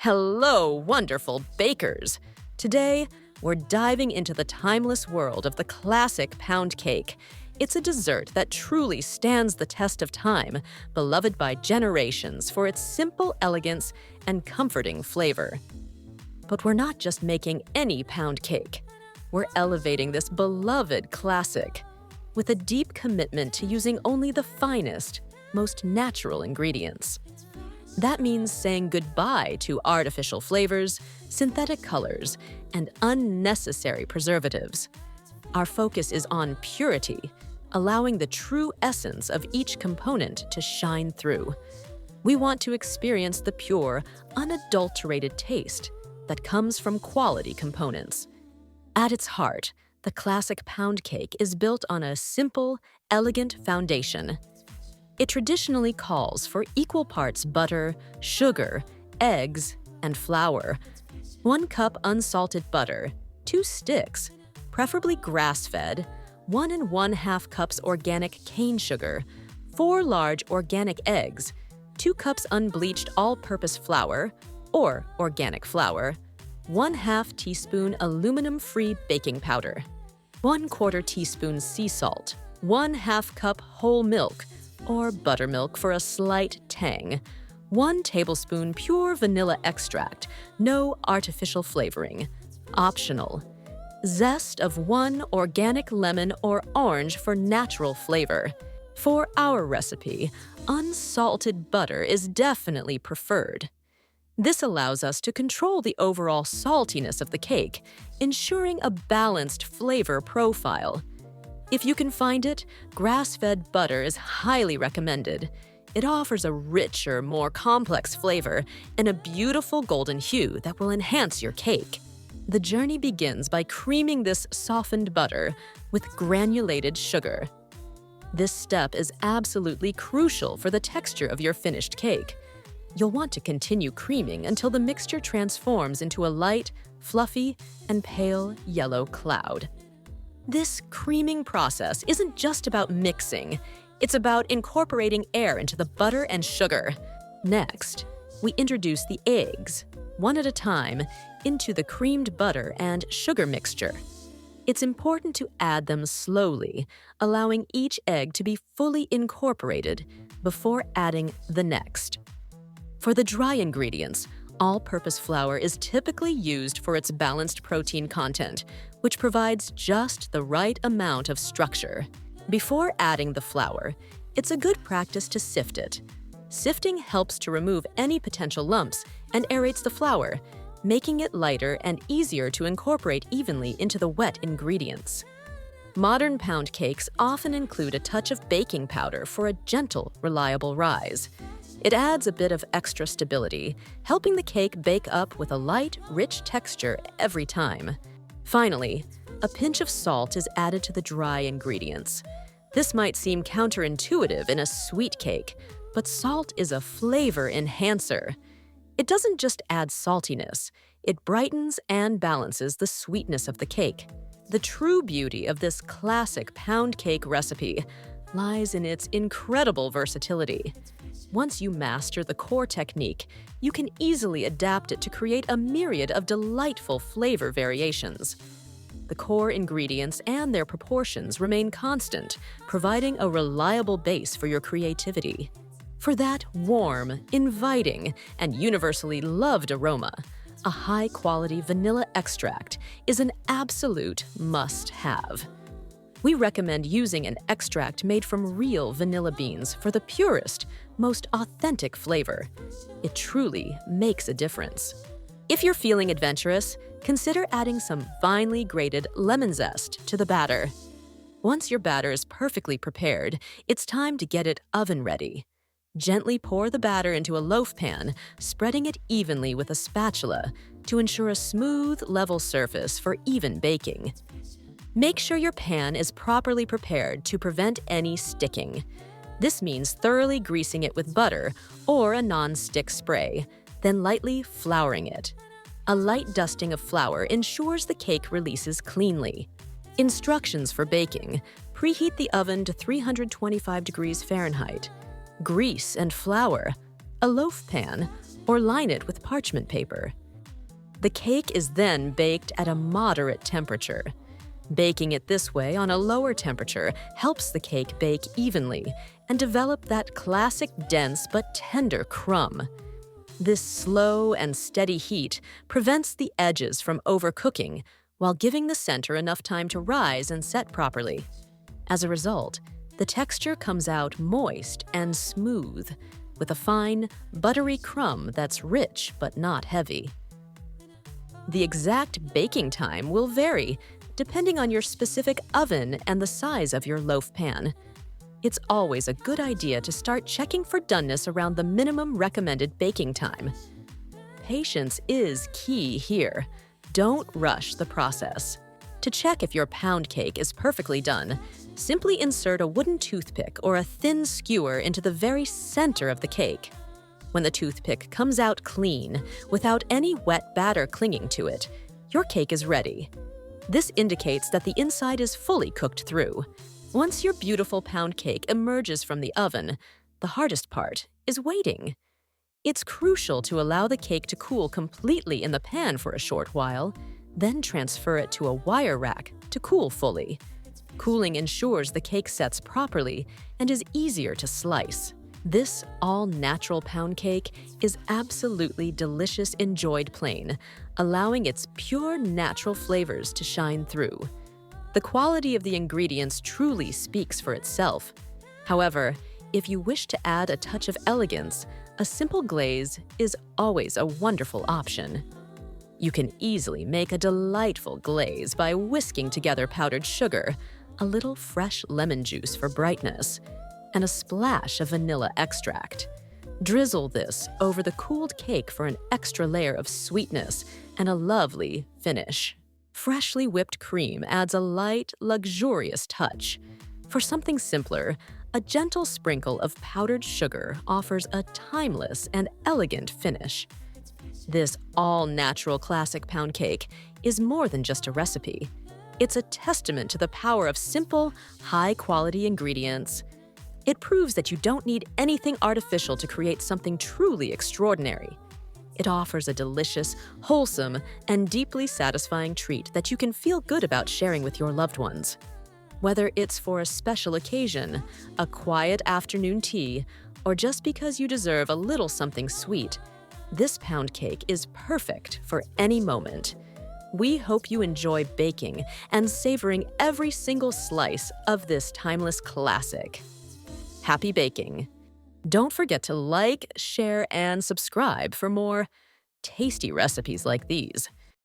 Hello, wonderful bakers! Today, we're diving into the timeless world of the classic pound cake. It's a dessert that truly stands the test of time, beloved by generations for its simple elegance and comforting flavor. But we're not just making any pound cake. We're elevating this beloved classic with a deep commitment to using only the finest, most natural ingredients. That means saying goodbye to artificial flavors, synthetic colors, and unnecessary preservatives. Our focus is on purity, allowing the true essence of each component to shine through. We want to experience the pure, unadulterated taste that comes from quality components. At its heart, the classic pound cake is built on a simple, elegant foundation. It traditionally calls for equal parts butter, sugar, eggs, and flour. 1 cup unsalted butter, 2 sticks, preferably grass-fed, 1 1/2 cups organic cane sugar, 4 large organic eggs, 2 cups unbleached all-purpose flour, or organic flour, 1/2 teaspoon aluminum-free baking powder, 1/4 teaspoon sea salt, 1/2 cup whole milk, or buttermilk for a slight tang, 1 tablespoon pure vanilla extract, no artificial flavoring, optional, zest of 1 organic lemon or orange for natural flavor. For our recipe, unsalted butter is definitely preferred. This allows us to control the overall saltiness of the cake, ensuring a balanced flavor profile. If you can find it, grass-fed butter is highly recommended. It offers a richer, more complex flavor and a beautiful golden hue that will enhance your cake. The journey begins by creaming this softened butter with granulated sugar. This step is absolutely crucial for the texture of your finished cake. You'll want to continue creaming until the mixture transforms into a light, fluffy, and pale yellow cloud. This creaming process isn't just about mixing, it's about incorporating air into the butter and sugar. Next, we introduce the eggs, one at a time, into the creamed butter and sugar mixture. It's important to add them slowly, allowing each egg to be fully incorporated before adding the next. For the dry ingredients, all-purpose flour is typically used for its balanced protein content, which provides just the right amount of structure. Before adding the flour, it's a good practice to sift it. Sifting helps to remove any potential lumps and aerates the flour, making it lighter and easier to incorporate evenly into the wet ingredients. Modern pound cakes often include a touch of baking powder for a gentle, reliable rise. It adds a bit of extra stability, helping the cake bake up with a light, rich texture every time. Finally, a pinch of salt is added to the dry ingredients. This might seem counterintuitive in a sweet cake, but salt is a flavor enhancer. It doesn't just add saltiness, it brightens and balances the sweetness of the cake. The true beauty of this classic pound cake recipe lies in its incredible versatility. Once you master the core technique, you can easily adapt it to create a myriad of delightful flavor variations. The core ingredients and their proportions remain constant, providing a reliable base for your creativity. For that warm, inviting, and universally loved aroma, a high-quality vanilla extract is an absolute must-have. We recommend using an extract made from real vanilla beans for the purest, most authentic flavor. It truly makes a difference. If you're feeling adventurous, consider adding some finely grated lemon zest to the batter. Once your batter is perfectly prepared, it's time to get it oven-ready. Gently pour the batter into a loaf pan, spreading it evenly with a spatula to ensure a smooth, level surface for even baking. Make sure your pan is properly prepared to prevent any sticking. This means thoroughly greasing it with butter or a non-stick spray, then lightly flouring it. A light dusting of flour ensures the cake releases cleanly. Instructions for baking: preheat the oven to 325 degrees Fahrenheit. Grease and flour. A loaf pan. or line it with parchment paper. The cake is then baked at a moderate temperature. Baking it this way on a lower temperature helps the cake bake evenly and develop that classic dense but tender crumb. This slow and steady heat prevents the edges from overcooking while giving the center enough time to rise and set properly. As a result, the texture comes out moist and smooth, with a fine, buttery crumb that's rich but not heavy. The exact baking time will vary depending on your specific oven and the size of your loaf pan. It's always a good idea to start checking for doneness around the minimum recommended baking time. Patience is key here. Don't rush the process. To check if your pound cake is perfectly done, simply insert a wooden toothpick or a thin skewer into the very center of the cake. When the toothpick comes out clean, without any wet batter clinging to it, your cake is ready. This indicates that the inside is fully cooked through. Once your beautiful pound cake emerges from the oven, the hardest part is waiting. It's crucial to allow the cake to cool completely in the pan for a short while, then transfer it to a wire rack to cool fully. Cooling ensures the cake sets properly and is easier to slice. This all-natural pound cake is absolutely delicious enjoyed plain, allowing its pure natural flavors to shine through. The quality of the ingredients truly speaks for itself. However, if you wish to add a touch of elegance, a simple glaze is always a wonderful option. You can easily make a delightful glaze by whisking together powdered sugar, a little fresh lemon juice for brightness, and a splash of vanilla extract. Drizzle this over the cooled cake for an extra layer of sweetness and a lovely finish. Freshly whipped cream adds a light, luxurious touch. For something simpler, a gentle sprinkle of powdered sugar offers a timeless and elegant finish. This all-natural classic pound cake is more than just a recipe. It's a testament to the power of simple, high-quality ingredients. It proves that you don't need anything artificial to create something truly extraordinary. It offers a delicious, wholesome, and deeply satisfying treat that you can feel good about sharing with your loved ones. Whether it's for a special occasion, a quiet afternoon tea, or just because you deserve a little something sweet, this pound cake is perfect for any moment. We hope you enjoy baking and savoring every single slice of this timeless classic. Happy baking! Don't forget to like, share, and subscribe for more tasty recipes like these.